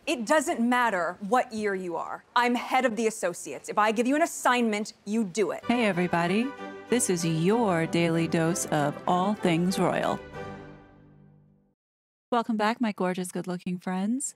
It doesn't matter what year you are. I'm head of the associates. If I give you an assignment, you do it. Hey, everybody. This is your daily dose of all things royal. Welcome back, my gorgeous, good looking friends.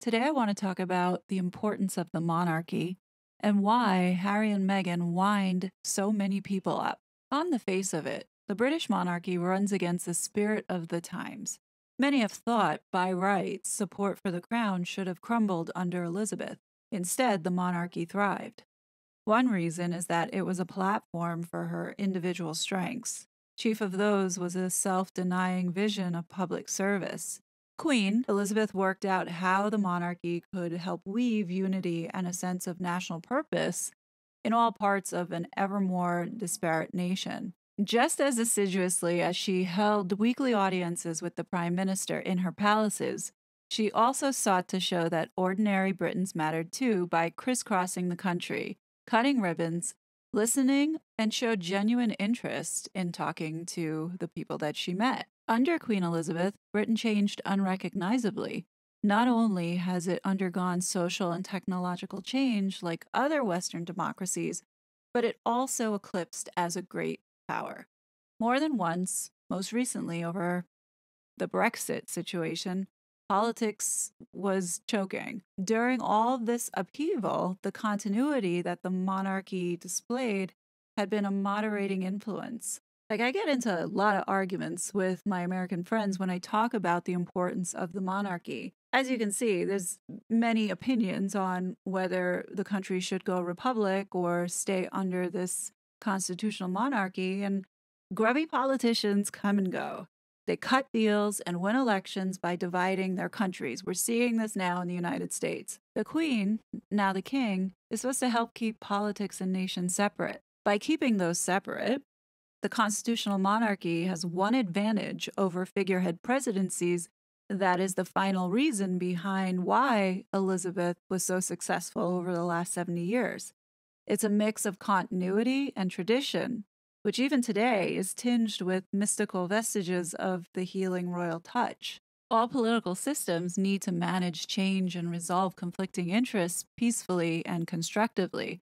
Today, I want to talk about the importance of the monarchy and why Harry and Meghan wind so many people up. On the face of it, the British monarchy runs against the spirit of the times. Many have thought, by rights, support for the crown should have crumbled under Elizabeth. Instead, the monarchy thrived. One reason is that it was a platform for her individual strengths. Chief of those was a self-denying vision of public service. Queen Elizabeth worked out how the monarchy could help weave unity and a sense of national purpose in all parts of an ever more disparate nation. Just as assiduously as she held weekly audiences with the Prime Minister in her palaces, she also sought to show that ordinary Britons mattered too by crisscrossing the country, cutting ribbons, listening, and showed genuine interest in talking to the people that she met. Under Queen Elizabeth, Britain changed unrecognizably. Not only has it undergone social and technological change like other Western democracies, but it also eclipsed as a great power. More than once, most recently over the Brexit situation, politics was choking. During all this upheaval, the continuity that the monarchy displayed had been a moderating influence. I get into a lot of arguments with my American friends when I talk about the importance of the monarchy. As you can see, there's many opinions on whether the country should go republic or stay under this constitutional monarchy, and grubby politicians come and go. They cut deals and win elections by dividing their countries. We're seeing this now in the United States. The Queen, now the King, is supposed to help keep politics and nations separate. By keeping those separate, the constitutional monarchy has one advantage over figurehead presidencies. That is the final reason behind why Elizabeth was so successful over the last 70 years. It's a mix of continuity and tradition, which even today is tinged with mystical vestiges of the healing royal touch. All political systems need to manage change and resolve conflicting interests peacefully and constructively.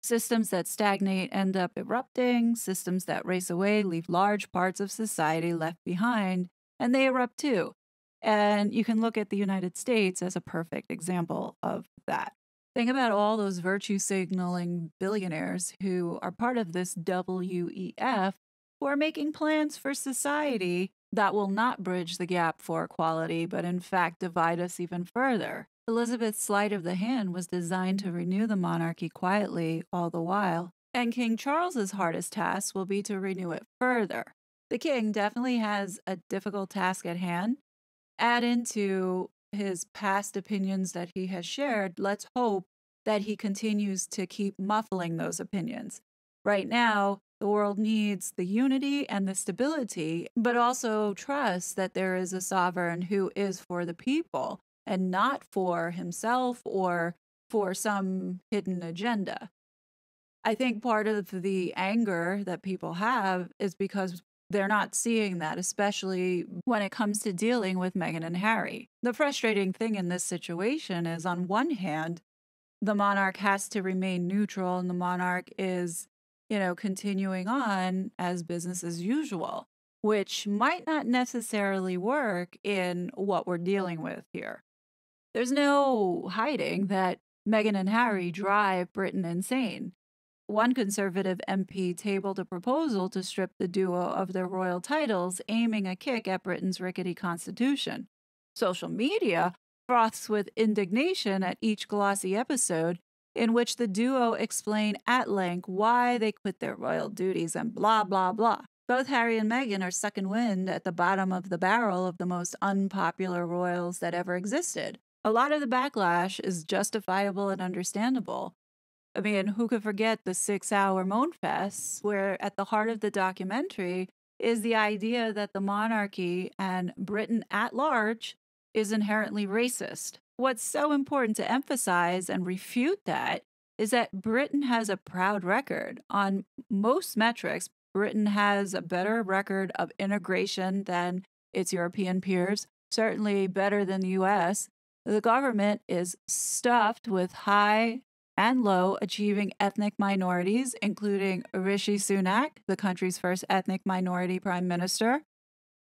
Systems that stagnate end up erupting, systems that race away leave large parts of society left behind, and they erupt too. And you can look at the United States as a perfect example of that. Think about all those virtue signaling billionaires who are part of this WEF who are making plans for society that will not bridge the gap for equality, but in fact divide us even further. Elizabeth's sleight of the hand was designed to renew the monarchy quietly all the while, and King Charles's hardest task will be to renew it further. The king definitely has a difficult task at hand. Add into his past opinions that he has shared, let's hope that he continues to keep muffling those opinions. Right now, the world needs the unity and the stability, but also trust that there is a sovereign who is for the people and not for himself or for some hidden agenda. I think part of the anger that people have is because they're not seeing that, especially when it comes to dealing with Meghan and Harry. The frustrating thing in this situation is, on one hand, the monarch has to remain neutral and the monarch is, continuing on as business as usual, which might not necessarily work in what we're dealing with here. There's no hiding that Meghan and Harry drive Britain insane. One conservative MP tabled a proposal to strip the duo of their royal titles, aiming a kick at Britain's rickety constitution. Social media froths with indignation at each glossy episode in which the duo explain at length why they quit their royal duties and blah, blah, blah. Both Harry and Meghan are sucking wind at the bottom of the barrel of the most unpopular royals that ever existed. A lot of the backlash is justifiable and understandable. I mean, who could forget the 6-hour moan fest, where at the heart of the documentary is the idea that the monarchy and Britain at large is inherently racist. What's so important to emphasize and refute that is that Britain has a proud record. On most metrics, Britain has a better record of integration than its European peers, certainly better than the US. The government is stuffed with high and low achieving ethnic minorities, including Rishi Sunak, the country's first ethnic minority prime minister.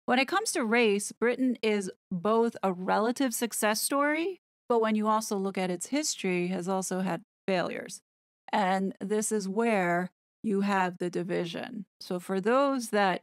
When it comes to race, Britain is both a relative success story, but when you also look at its history, has also had failures. And this is where you have the division. So for those that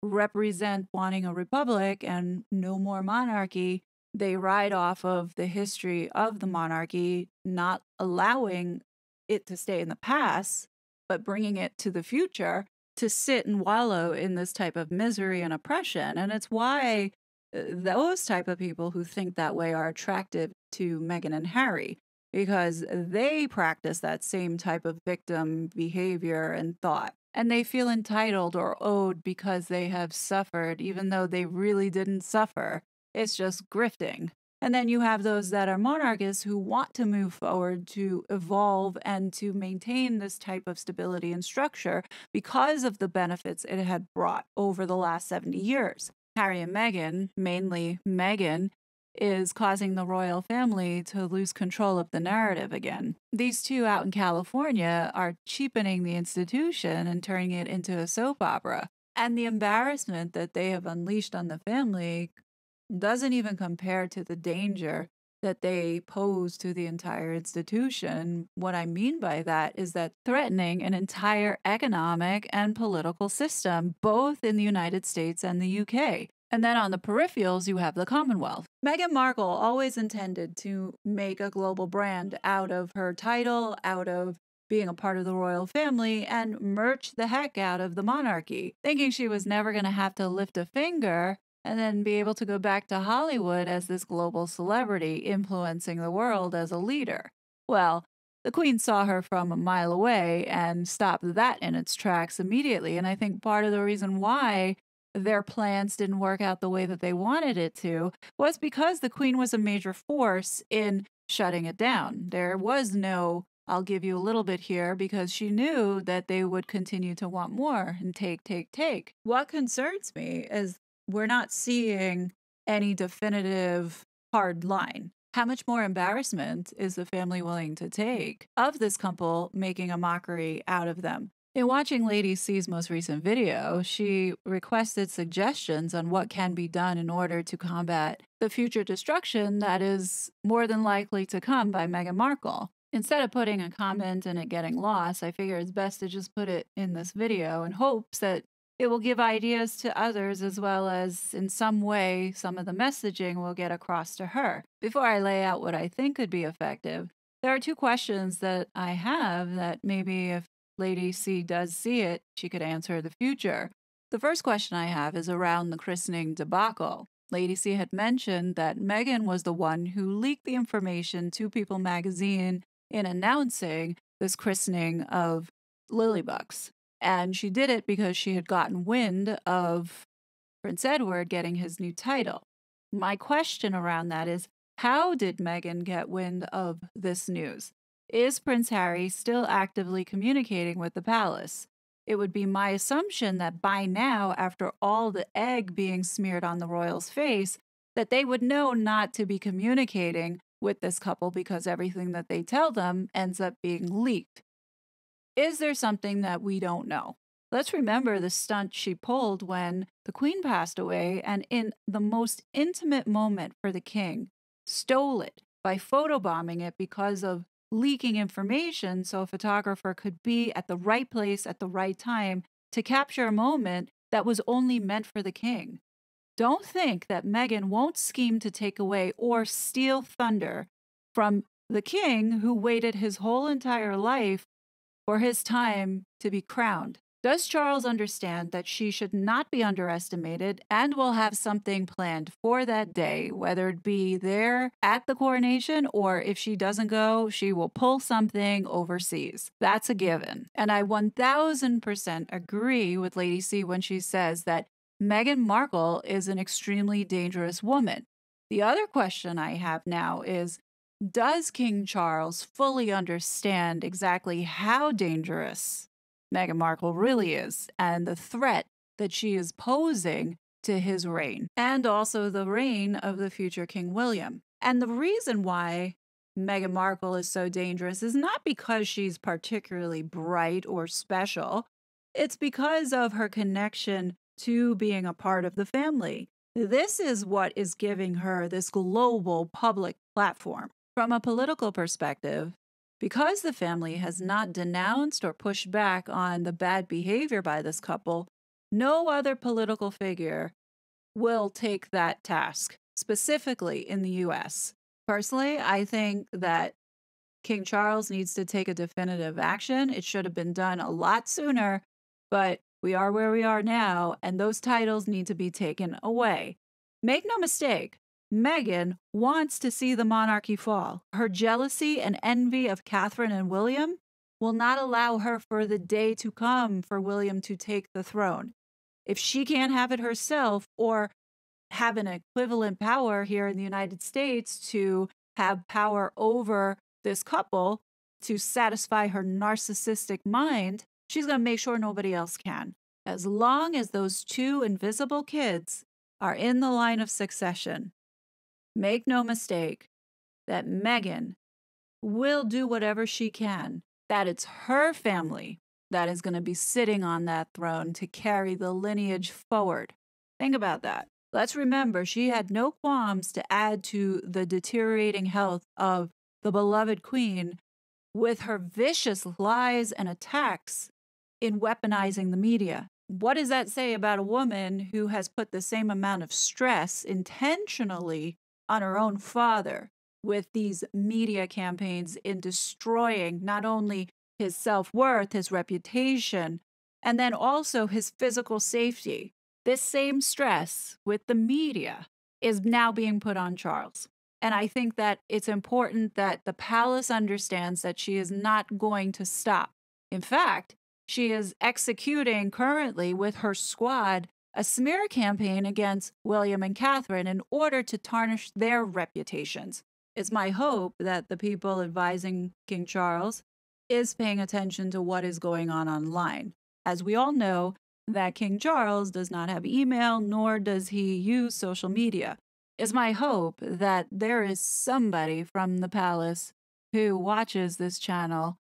represent wanting a republic and no more monarchy, they ride off of the history of the monarchy, not allowing it to stay in the past, but bringing it to the future to sit and wallow in this type of misery and oppression. And it's why those type of people who think that way are attractive to Meghan and Harry, because they practice that same type of victim behavior and thought. And they feel entitled or owed because they have suffered, even though they really didn't suffer. It's just grifting. And then you have those that are monarchists who want to move forward, to evolve, and to maintain this type of stability and structure because of the benefits it had brought over the last 70 years. Harry and Meghan, mainly Meghan, is causing the royal family to lose control of the narrative again. These two out in California are cheapening the institution and turning it into a soap opera. And the embarrassment that they have unleashed on the family doesn't even compare to the danger that they pose to the entire institution. What I mean by that is that threatening an entire economic and political system, both in the United States and the UK. And then on the peripherals, you have the Commonwealth. Meghan Markle always intended to make a global brand out of her title, out of being a part of the royal family, and merch the heck out of the monarchy, thinking she was never going to have to lift a finger and then be able to go back to Hollywood as this global celebrity influencing the world as a leader. Well, the Queen saw her from a mile away and stopped that in its tracks immediately. And I think part of the reason why their plans didn't work out the way that they wanted it to was because the Queen was a major force in shutting it down. There was no, I'll give you a little bit here, because she knew that they would continue to want more and take. What concerns me is we're not seeing any definitive hard line. How much more embarrassment is the family willing to take of this couple making a mockery out of them? In watching Lady C's most recent video, she requested suggestions on what can be done in order to combat the future destruction that is more than likely to come by Meghan Markle. Instead of putting a comment and it getting lost, I figure it's best to just put it in this video in hopes that it will give ideas to others, as well as in some way some of the messaging will get across to her. Before I lay out what I think could be effective, there are two questions that I have that maybe if Lady C does see it, she could answer in the future. The first question I have is around the christening debacle. Lady C had mentioned that Meghan was the one who leaked the information to People magazine in announcing this christening of Lilybucks. And she did it because she had gotten wind of Prince Edward getting his new title. My question around that is, how did Meghan get wind of this news? Is Prince Harry still actively communicating with the palace? It would be my assumption that by now, after all the egg being smeared on the royal's face, that they would know not to be communicating with this couple because everything that they tell them ends up being leaked. Is there something that we don't know? Let's remember the stunt she pulled when the Queen passed away, and in the most intimate moment for the king, stole it by photobombing it because of leaking information so a photographer could be at the right place at the right time to capture a moment that was only meant for the king. Don't think that Meghan won't scheme to take away or steal thunder from the king who waited his whole entire life for his time to be crowned. Does Charles understand that she should not be underestimated and will have something planned for that day, whether it be there at the coronation or if she doesn't go, she will pull something overseas? That's a given. And I 1000% agree with Lady C when she says that Meghan Markle is an extremely dangerous woman. The other question I have now is, does King Charles fully understand exactly how dangerous Meghan Markle really is and the threat that she is posing to his reign and also the reign of the future King William? And the reason why Meghan Markle is so dangerous is not because she's particularly bright or special. It's because of her connection to being a part of the family. This is what is giving her this global public platform. From a political perspective, because the family has not denounced or pushed back on the bad behavior by this couple, no other political figure will take that task, specifically in the US. Personally, I think that King Charles needs to take a definitive action. It should have been done a lot sooner, but we are where we are now, and those titles need to be taken away. Make no mistake, Meghan wants to see the monarchy fall. Her jealousy and envy of Catherine and William will not allow her for the day to come for William to take the throne. If she can't have it herself or have an equivalent power here in the United States to have power over this couple to satisfy her narcissistic mind, she's going to make sure nobody else can. As long as those two invisible kids are in the line of succession, make no mistake that Meghan will do whatever she can, that it's her family that is going to be sitting on that throne to carry the lineage forward. Think about that. Let's remember, she had no qualms to add to the deteriorating health of the beloved queen with her vicious lies and attacks in weaponizing the media. What does that say about a woman who has put the same amount of stress intentionally on her own father with these media campaigns in destroying not only his self-worth, his reputation, and then also his physical safety? This same stress with the media is now being put on Charles. And I think that it's important that the palace understands that she is not going to stop. In fact, she is executing currently with her squad a smear campaign against William and Catherine in order to tarnish their reputations. It's my hope that the people advising King Charles is paying attention to what is going on online. As we all know, that King Charles does not have email, nor does he use social media. It's my hope that there is somebody from the palace who watches this channel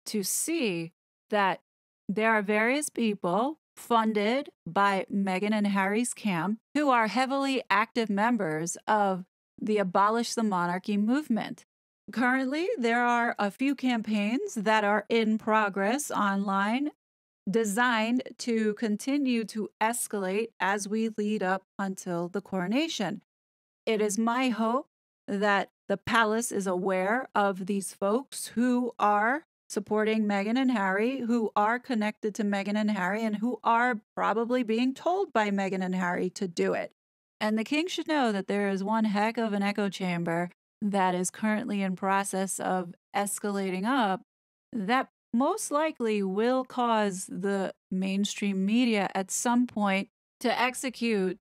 to see that there are various people funded by Meghan and Harry's camp who are heavily active members of the Abolish the Monarchy movement. Currently, there are a few campaigns that are in progress online designed to continue to escalate as we lead up until the coronation. It is my hope that the palace is aware of these folks who are supporting Meghan and Harry, who are connected to Meghan and Harry, and who are probably being told by Meghan and Harry to do it. And the king should know that there is one heck of an echo chamber that is currently in process of escalating up that most likely will cause the mainstream media at some point to execute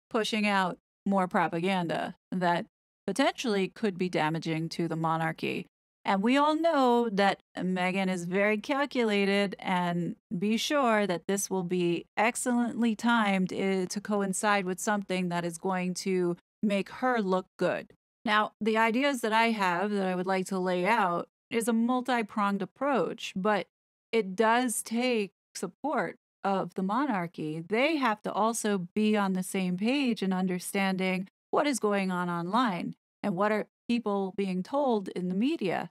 pushing out more propaganda that potentially could be damaging to the monarchy. And we all know that Meghan is very calculated, and be sure that this will be excellently timed to coincide with something that is going to make her look good. Now, the ideas that I have that I would like to lay out is a multi-pronged approach, but it does take support of the monarchy. They have to also be on the same page and understanding what is going on online and what are people being told in the media.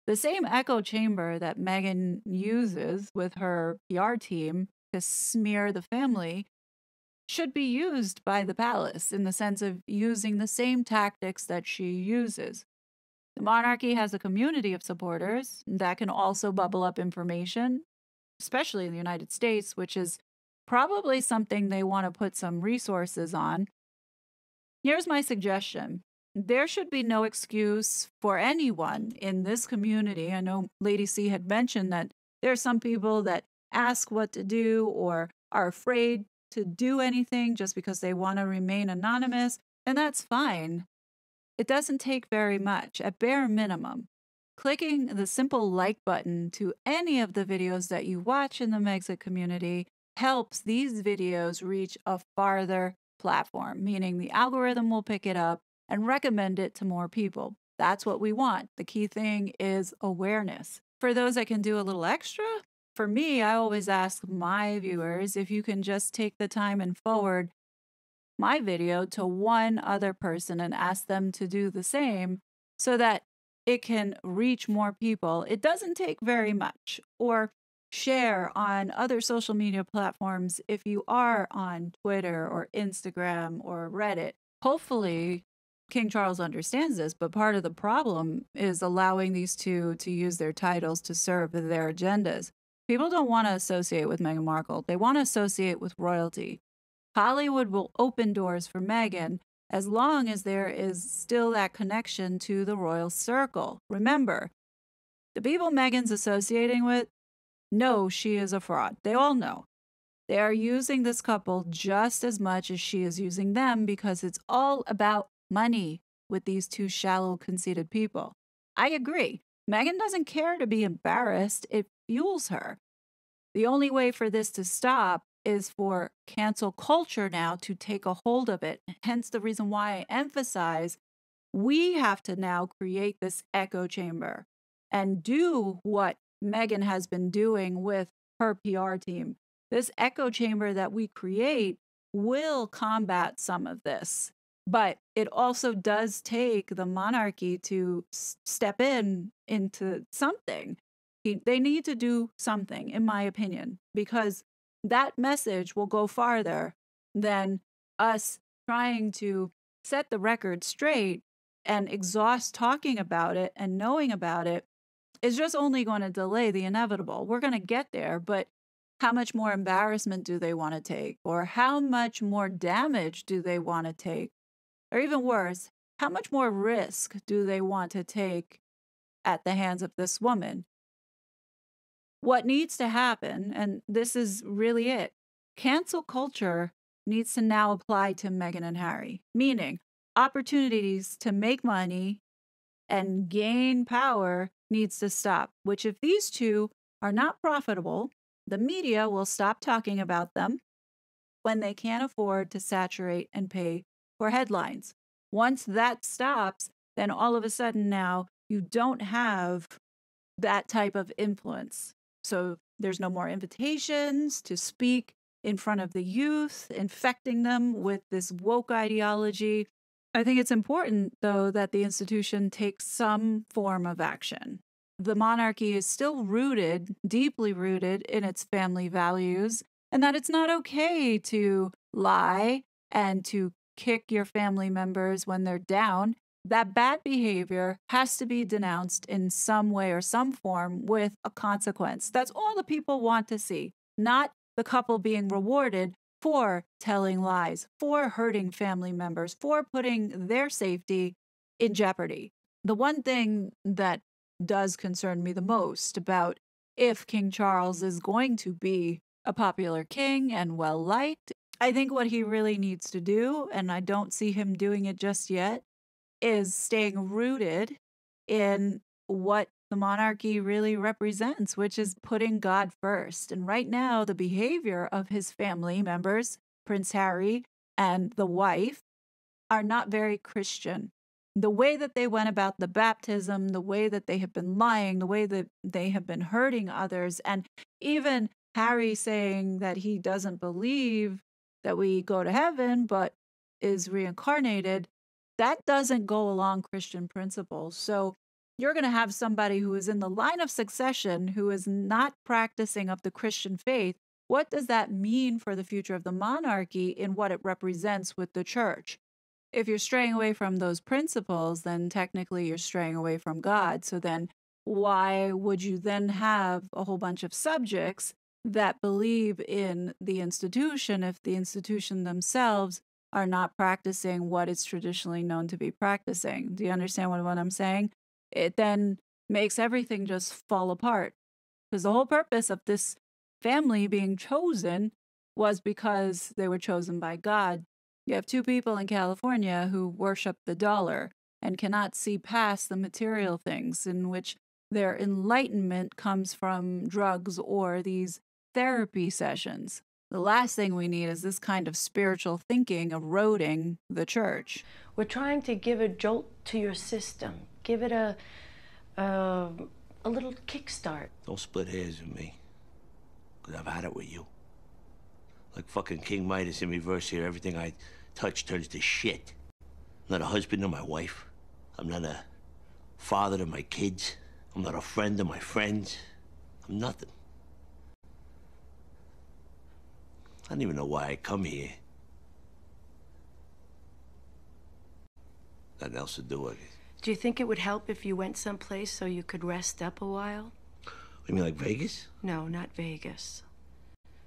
The same echo chamber that Meghan uses with her PR team to smear the family should be used by the palace in the sense of using the same tactics that she uses. The monarchy has a community of supporters that can also bubble up information, especially in the United States, which is probably something they want to put some resources on. Here's my suggestion. There should be no excuse for anyone in this community. I know Lady C had mentioned that there are some people that ask what to do or are afraid to do anything just because they want to remain anonymous, and that's fine. It doesn't take very much. At bare minimum, clicking the simple like button to any of the videos that you watch in the Megxit community helps these videos reach a farther platform, meaning the algorithm will pick it up and recommend it to more people. That's what we want. The key thing is awareness. For those that can do a little extra, for me, I always ask my viewers if you can just take the time and forward my video to one other person and ask them to do the same so that it can reach more people. It doesn't take very much. Or share on other social media platforms if you are on Twitter or Instagram or Reddit. Hopefully, King Charles understands this, but part of the problem is allowing these two to use their titles to serve their agendas. People don't want to associate with Meghan Markle. They want to associate with royalty. Hollywood will open doors for Meghan as long as there is still that connection to the royal circle. Remember, the people Meghan's associating with know she is a fraud. They all know. They are using this couple just as much as she is using them because it's all about money with these two shallow, conceited people. I agree. Meghan doesn't care to be embarrassed. It fuels her. The only way for this to stop is for cancel culture now to take a hold of it. Hence the reason why I emphasize we have to now create this echo chamber and do what Meghan has been doing with her PR team. This echo chamber that we create will combat some of this, but it also does take the monarchy to step into something. They need to do something, in my opinion, because that message will go farther than us trying to set the record straight and exhaust talking about it and knowing about it. Is just only going to delay the inevitable. We're going to get there, but how much more embarrassment do they want to take? Or how much more damage do they want to take? Or even worse, how much more risk do they want to take at the hands of this woman? What needs to happen, and this is really it, cancel culture needs to now apply to Meghan and Harry, meaning opportunities to make money and gain power needs to stop, which if these two are not profitable, the media will stop talking about them when they can't afford to saturate and pay for headlines. Once that stops, then all of a sudden now you don't have that type of influence. So there's no more invitations to speak in front of the youth, infecting them with this woke ideology. I think it's important, though, that the institution takes some form of action. The monarchy is still rooted, deeply rooted in its family values, and that it's not okay to lie and to kick your family members when they're down. That bad behavior has to be denounced in some way or some form with a consequence. That's all the people want to see, not the couple being rewarded for telling lies, for hurting family members, for putting their safety in jeopardy. The one thing that does concern me the most about if King Charles is going to be a popular king and well-liked, I think what he really needs to do, and I don't see him doing it just yet, is staying rooted in what the monarchy really represents, which is putting God first. And right now, the behavior of his family members, Prince Harry and the wife, are not very Christian. The way that they went about the baptism, the way that they have been lying, the way that they have been hurting others, and even Harry saying that he doesn't believe that we go to heaven, but is reincarnated, that doesn't go along Christian principles. So you're going to have somebody who is in the line of succession who is not practicing of the Christian faith. What does that mean for the future of the monarchy in what it represents with the church? If you're straying away from those principles, then technically you're straying away from God. So then why would you then have a whole bunch of subjects that believe in the institution if the institution themselves are not practicing what it's traditionally known to be practicing? Do you understand what I'm saying? It then makes everything just fall apart. Because the whole purpose of this family being chosen was because they were chosen by God. You have two people in California who worship the dollar and cannot see past the material things, in which their enlightenment comes from drugs or these therapy sessions. The last thing we need is this kind of spiritual thinking eroding the church. We're trying to give a jolt to your system. Give it a little kickstart. Don't split hairs with me, because I've had it with you. Like fucking King Midas in reverse here, everything I touch turns to shit. I'm not a husband to my wife. I'm not a father to my kids. I'm not a friend to my friends. I'm nothing. I don't even know why I come here. Nothing else to do with it. Do you think it would help if you went someplace so you could rest up a while? You mean like Vegas? No, not Vegas.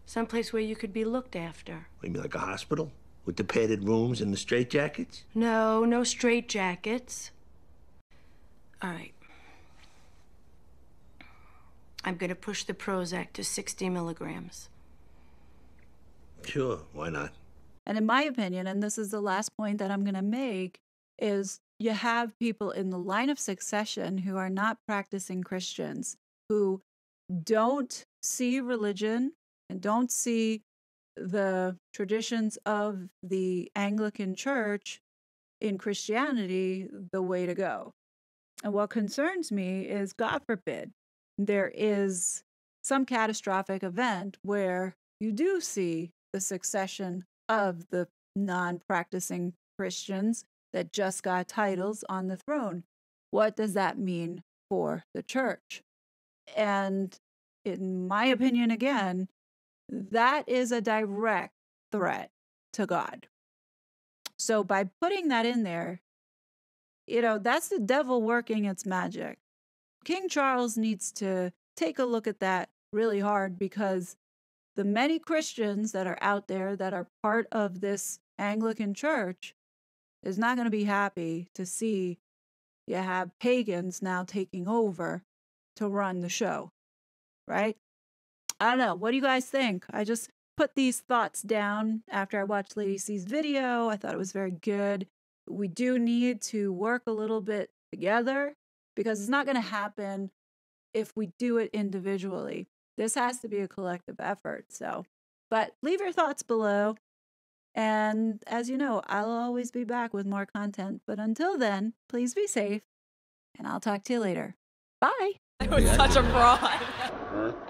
Someplace where you could be looked after. You mean like a hospital? With the padded rooms and the straitjackets? No, no straitjackets. All right. I'm gonna push the Prozac to 60 milligrams. Sure, why not? And in my opinion, and this is the last point that I'm going to make, is you have people in the line of succession who are not practicing Christians, who don't see religion and don't see the traditions of the Anglican Church in Christianity the way to go. And what concerns me is, God forbid, there is some catastrophic event where you do see the succession of the non-practicing Christians that just got titles on the throne. What does that mean for the church? And in my opinion, again, that is a direct threat to God. So by putting that in there, that's the devil working its magic. King Charles needs to take a look at that really hard, because the many Christians that are out there that are part of this Anglican Church is not going to be happy to see you have pagans now taking over to run the show, right? I don't know. What do you guys think? I just put these thoughts down after I watched Lady C's video. I thought it was very good. We do need to work a little bit together, because it's not going to happen if we do it individually. This has to be a collective effort. But leave your thoughts below. And as you know, I'll always be back with more content. But until then, please be safe. And I'll talk to you later. Bye. I was such a fraud.